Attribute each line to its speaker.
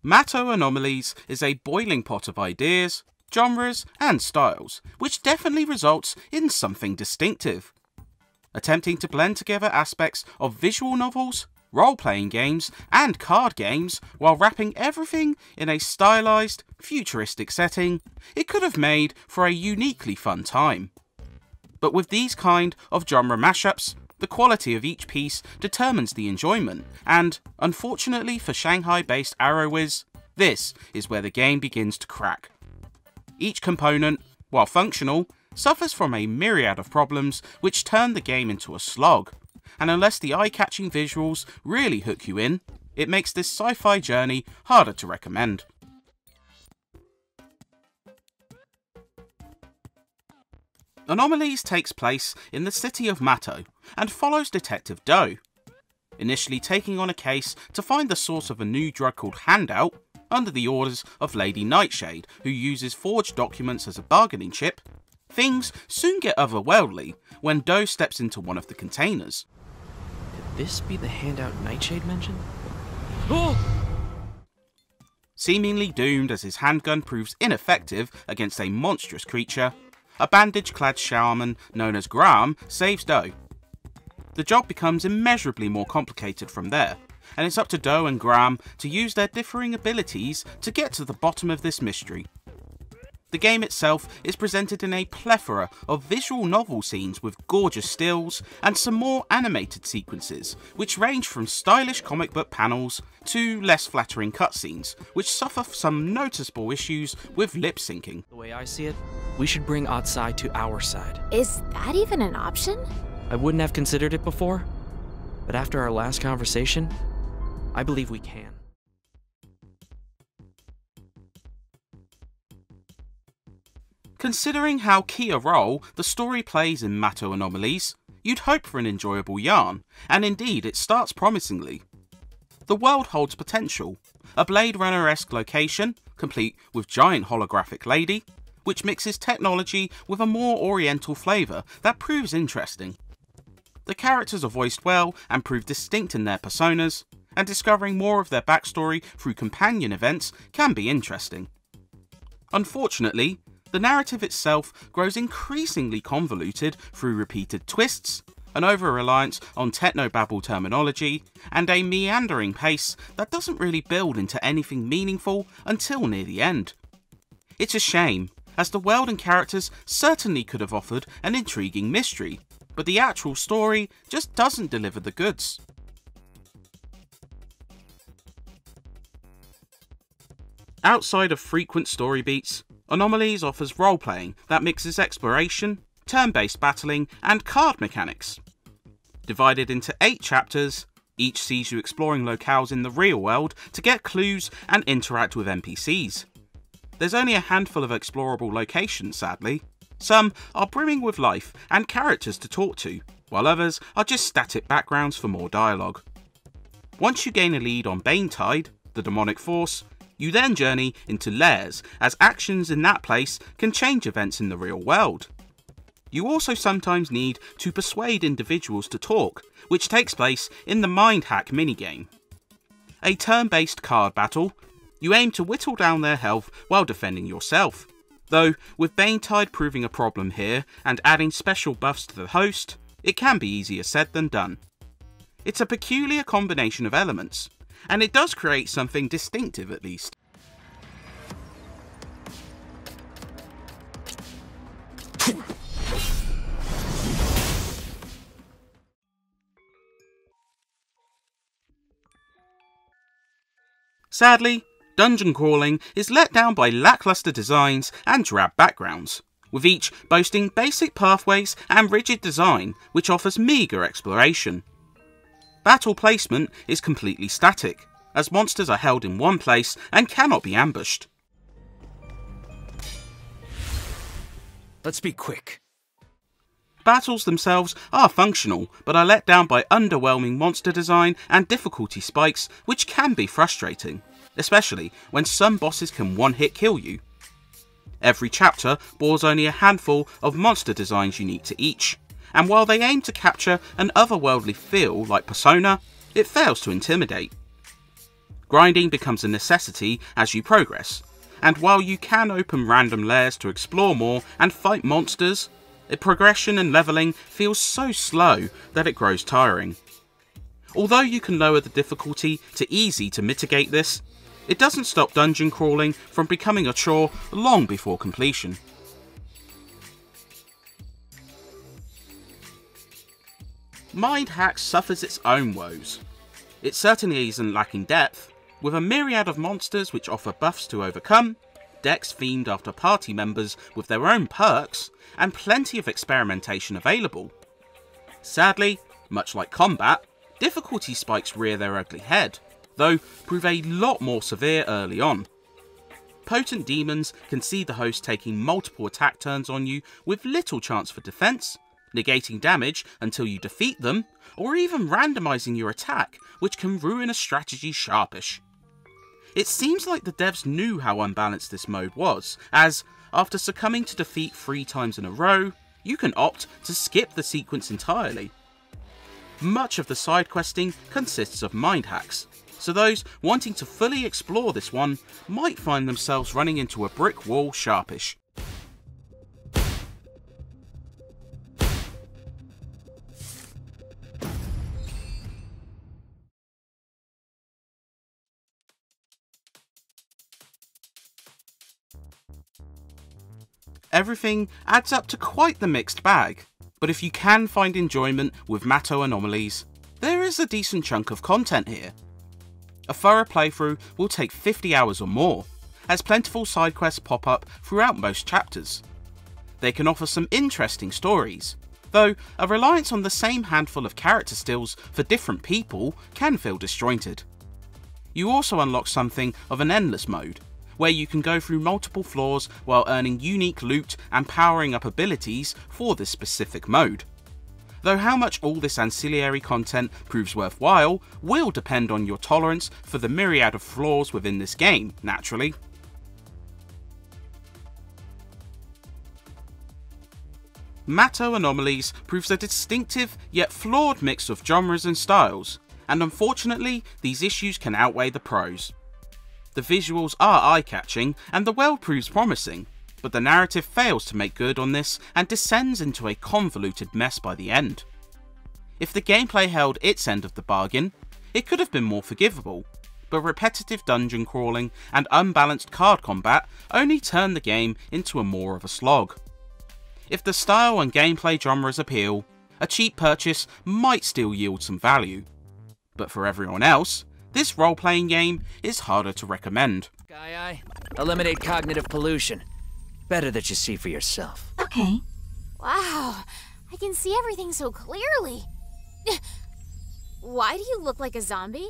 Speaker 1: Matto Anomalies is a boiling pot of ideas, genres and styles, which definitely results in something distinctive. Attempting to blend together aspects of visual novels, role-playing games and card games while wrapping everything in a stylized, futuristic setting, it could have made for a uniquely fun time. But with these kind of genre mashups, the quality of each piece determines the enjoyment, and, unfortunately for Shanghai-based ArrowWiz, this is where the game begins to crack. Each component, while functional, suffers from a myriad of problems which turn the game into a slog, and unless the eye-catching visuals really hook you in, it makes this sci-fi journey harder to recommend. Anomalies takes place in the city of Matto and follows Detective Doe. Initially taking on a case to find the source of a new drug called Handout, under the orders of Lady Nightshade, who uses forged documents as a bargaining chip, things soon get otherworldly when Doe steps into one of the containers.
Speaker 2: Could this be the Handout Nightshade mentioned? Oh!
Speaker 1: Seemingly doomed as his handgun proves ineffective against a monstrous creature, a bandage-clad shaman known as Graham saves Doe. The job becomes immeasurably more complicated from there, and it's up to Doe and Graham to use their differing abilities to get to the bottom of this mystery. The game itself is presented in a plethora of visual novel scenes with gorgeous stills and some more animated sequences, which range from stylish comic book panels to less flattering cutscenes, which suffer some noticeable issues with lip syncing.
Speaker 2: The way I see it, we should bring Atsai to our side.
Speaker 3: Is that even an option?
Speaker 2: I wouldn't have considered it before, but after our last conversation, I believe we can.
Speaker 1: Considering how key a role the story plays in Matto Anomalies, you'd hope for an enjoyable yarn, and indeed it starts promisingly. The world holds potential, a Blade Runner-esque location, complete with giant holographic lady, which mixes technology with a more oriental flavour that proves interesting. The characters are voiced well and prove distinct in their personas, and discovering more of their backstory through companion events can be interesting. Unfortunately, the narrative itself grows increasingly convoluted through repeated twists, an over-reliance on technobabble terminology, and a meandering pace that doesn't really build into anything meaningful until near the end. It's a shame, as the world and characters certainly could have offered an intriguing mystery, but the actual story just doesn't deliver the goods. Outside of frequent story beats, Anomalies offers role-playing that mixes exploration, turn-based battling, and card mechanics. Divided into 8 chapters, each sees you exploring locales in the real world to get clues and interact with NPCs. There's only a handful of explorable locations, sadly. Some are brimming with life and characters to talk to, while others are just static backgrounds for more dialogue. Once you gain a lead on Banetide, the demonic force, you then journey into Lairs, as actions in that place can change events in the real world. You also sometimes need to persuade individuals to talk, which takes place in the Mind Hack minigame. A turn-based card battle, you aim to whittle down their health while defending yourself. Though, with Banetide proving a problem here and adding special buffs to the host, it can be easier said than done. It's a peculiar combination of elements, and it does create something distinctive at least. Sadly, dungeon crawling is let down by lackluster designs and drab backgrounds, with each boasting basic pathways and rigid design which offers meagre exploration. Battle placement is completely static, as monsters are held in one place and cannot be ambushed.
Speaker 2: Let's be quick.
Speaker 1: Battles themselves are functional, but are let down by underwhelming monster design and difficulty spikes, which can be frustrating, especially when some bosses can one-hit kill you. Every chapter bores only a handful of monster designs unique to each, and while they aim to capture an otherworldly feel like Persona, it fails to intimidate. Grinding becomes a necessity as you progress, and while you can open random lairs to explore more and fight monsters, progression and levelling feels so slow that it grows tiring. Although you can lower the difficulty to easy to mitigate this, it doesn't stop dungeon crawling from becoming a chore long before completion. Mindhax suffers its own woes. It certainly isn't lacking depth, with a myriad of monsters which offer buffs to overcome, decks themed after party members with their own perks, and plenty of experimentation available. Sadly, much like combat, difficulty spikes rear their ugly head, though prove a lot more severe early on. Potent demons can see the host taking multiple attack turns on you with little chance for defense, negating damage until you defeat them, or even randomizing your attack, which can ruin a strategy sharpish. It seems like the devs knew how unbalanced this mode was, as, after succumbing to defeat 3 times in a row, you can opt to skip the sequence entirely. Much of the side questing consists of mind hacks, so those wanting to fully explore this one might find themselves running into a brick wall sharpish. Everything adds up to quite the mixed bag, but if you can find enjoyment with Matto Anomalies, there is a decent chunk of content here. A thorough playthrough will take 50 hours or more, as plentiful side quests pop up throughout most chapters. They can offer some interesting stories, though a reliance on the same handful of character stills for different people can feel disjointed. You also unlock something of an endless mode, where you can go through multiple floors while earning unique loot and powering up abilities for this specific mode. Though how much all this ancillary content proves worthwhile will depend on your tolerance for the myriad of flaws within this game, naturally. Matto Anomalies proves a distinctive yet flawed mix of genres and styles, and unfortunately these issues can outweigh the pros. The visuals are eye-catching and the world proves promising, but the narrative fails to make good on this and descends into a convoluted mess by the end. If the gameplay held its end of the bargain, it could have been more forgivable, but repetitive dungeon crawling and unbalanced card combat only turn the game into more of a slog. If the style and gameplay genres appeal, a cheap purchase might still yield some value, but for everyone else, this role-playing game is harder to recommend.
Speaker 4: Sky-Eye, eliminate cognitive pollution. Better that you see for yourself.
Speaker 3: Okay. Wow, I can see everything so clearly. Why do you look like a zombie?